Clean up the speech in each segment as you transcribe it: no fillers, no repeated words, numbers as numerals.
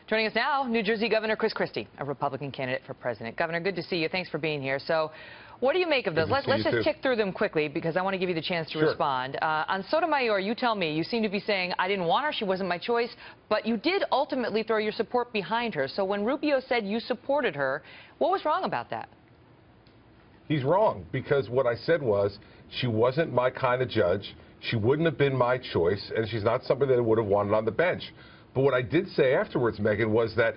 Joining us now, New Jersey Governor Chris Christie, a Republican candidate for president. Governor, good to see you. Thanks for being here. So, what do you make of those? Let's just tick through them quickly because I want to give you the chance to respond. On Sotomayor, you tell me, you seem to be saying, I didn't want her, she wasn't my choice, but you did ultimately throw your support behind her. So when Rubio said you supported her, what was wrong about that? He's wrong, because what I said was she wasn't my kind of judge, she wouldn't have been my choice, and she's not somebody that I would have wanted on the bench. But what I did say afterwards, Megan, was that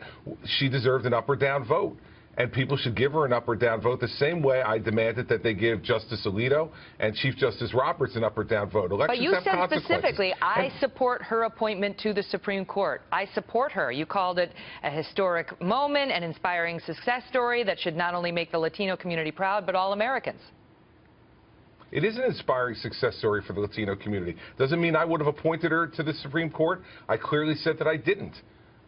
she deserved an up or down vote. And people should give her an up or down vote the same way I demanded that they give Justice Alito and Chief Justice Roberts an up or down vote. Elections but you have said consequences. Specifically, I support her appointment to the Supreme Court. I support her. You called it a historic moment, an inspiring success story that should not only make the Latino community proud, but all Americans. It is an inspiring success story for the Latino community. Doesn't mean I would have appointed her to the Supreme Court. I clearly said that I didn't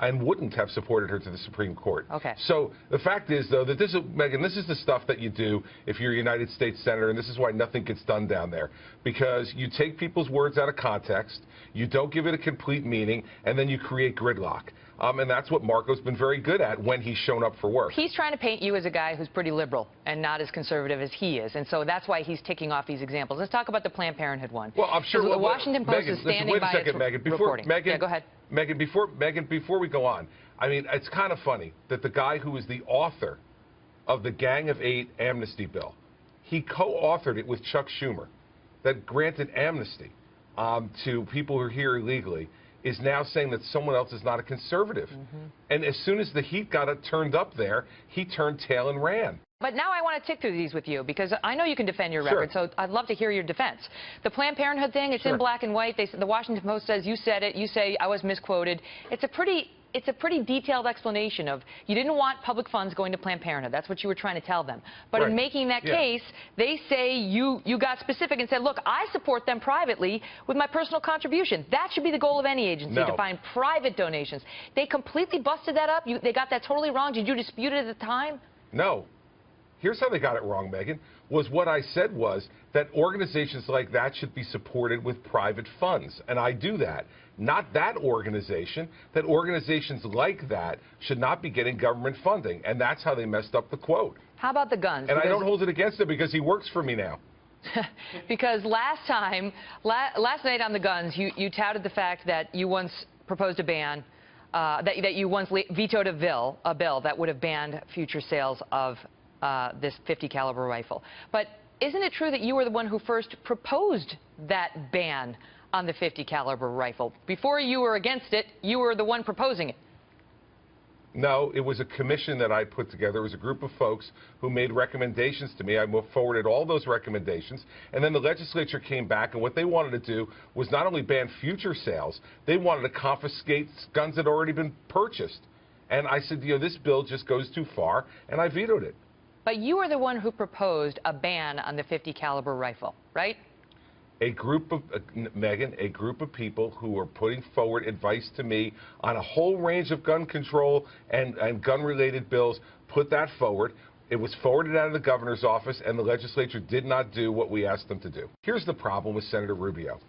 and wouldn't have supported her to the Supreme Court. Okay. So the fact is, though, that this is, Megan, this is the stuff that you do if you're a United States Senator, and this is why nothing gets done down there. Because you take people's words out of context, you don't give it a complete meaning, and then you create gridlock. And that's what Marco's been very good at when he's shown up for work. He's trying to paint you as a guy who's pretty liberal and not as conservative as he is. And so that's why he's ticking off these examples. Let's talk about the Planned Parenthood one. Well, I'm sure the Washington Post is standing by its reporting. Megan, yeah, go ahead. Megan, before we go on, I mean, it's kind of funny that the guy who is the author of the Gang of Eight amnesty bill, he co-authored it with Chuck Schumer, that granted amnesty to people who are here illegally, is now saying that someone else is not a conservative. And as soon as the heat got turned up there, he turned tail and ran. But now I want to tick through these with you because I know you can defend your record, so I'd love to hear your defense. The Planned Parenthood thing, it's in black and white. The Washington Post says you said it. You say I was misquoted. It's a pretty detailed explanation of you didn't want public funds going to Planned Parenthood. That's what you were trying to tell them. But in making that case, they say you got specific and said, look, I support them privately with my personal contribution. That should be the goal of any agency, to find private donations. They completely busted that up. They got that totally wrong. Did you dispute it at the time? No. Here's how they got it wrong, Megan, was what I said was that organizations like that should be supported with private funds. And I do that. Not that organization. That organizations like that should not be getting government funding. And that's how they messed up the quote. How about the guns? And I don't hold it against him because he works for me now. Because last night on the guns, you touted the fact that you once proposed a ban, that you once vetoed a bill that would have banned future sales of this .50 caliber rifle. But isn't it true that you were the one who first proposed that ban on the .50 caliber rifle? Before you were against it, you were the one proposing it. No, it was a commission that I put together. It was a group of folks who made recommendations to me. I forwarded all those recommendations, and then the legislature came back, and what they wanted to do was not only ban future sales, they wanted to confiscate guns that had already been purchased. And I said, you know, this bill just goes too far, and I vetoed it. But you were the one who proposed a ban on the .50 caliber rifle, right? A group of, Megan, a group of people who are putting forward advice to me on a whole range of gun control and gun-related bills put that forward. It was forwarded out of the governor's office, and the legislature did not do what we asked them to do. Here's the problem with Senator Rubio.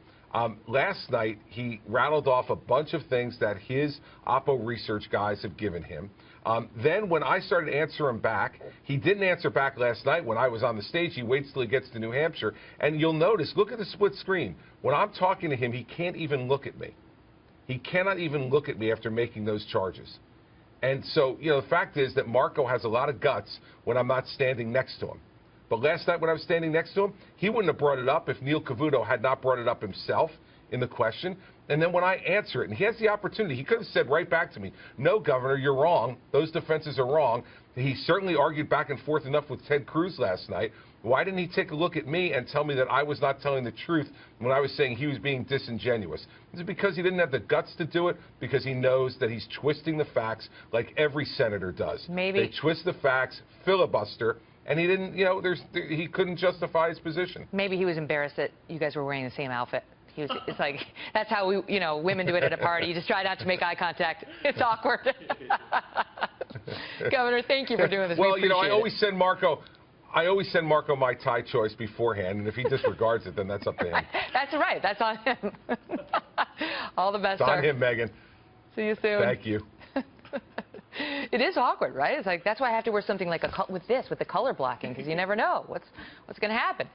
Last night, he rattled off a bunch of things that his Oppo research guys have given him. Then when I started answering back, he didn't answer back last night when I was on the stage. He waits till he gets to New Hampshire. And you'll notice, look at the split screen. When I'm talking to him, he can't even look at me. He cannot even look at me after making those charges. And so, you know, the fact is that Marco has a lot of guts when I'm not standing next to him. But last night when I was standing next to him, he wouldn't have brought it up if Neil Cavuto had not brought it up himself in the question. And then when I answer it, and he has the opportunity, he could have said right back to me, no, Governor, you're wrong. Those defenses are wrong. He certainly argued back and forth enough with Ted Cruz last night. Why didn't he take a look at me and tell me that I was not telling the truth when I was saying he was being disingenuous? Is it because he didn't have the guts to do it? Because he knows that he's twisting the facts like every senator does. Maybe. They twist the facts, filibuster, and he didn't, you know, he couldn't justify his position. Maybe he was embarrassed that you guys were wearing the same outfit. It's like, that's how we, you know, women do it at a party. You just try not to make eye contact. It's awkward. Governor, thank you for doing this. Well, you know, I always send Marco my tie choice beforehand, and if he disregards it, then that's up to him. That's right. That's on him. All the best, It's sir. on him, Megan. See you soon. Thank you. It is awkward, right? It's like, that's why I have to wear something like with the color blocking, because you never know what's going to happen.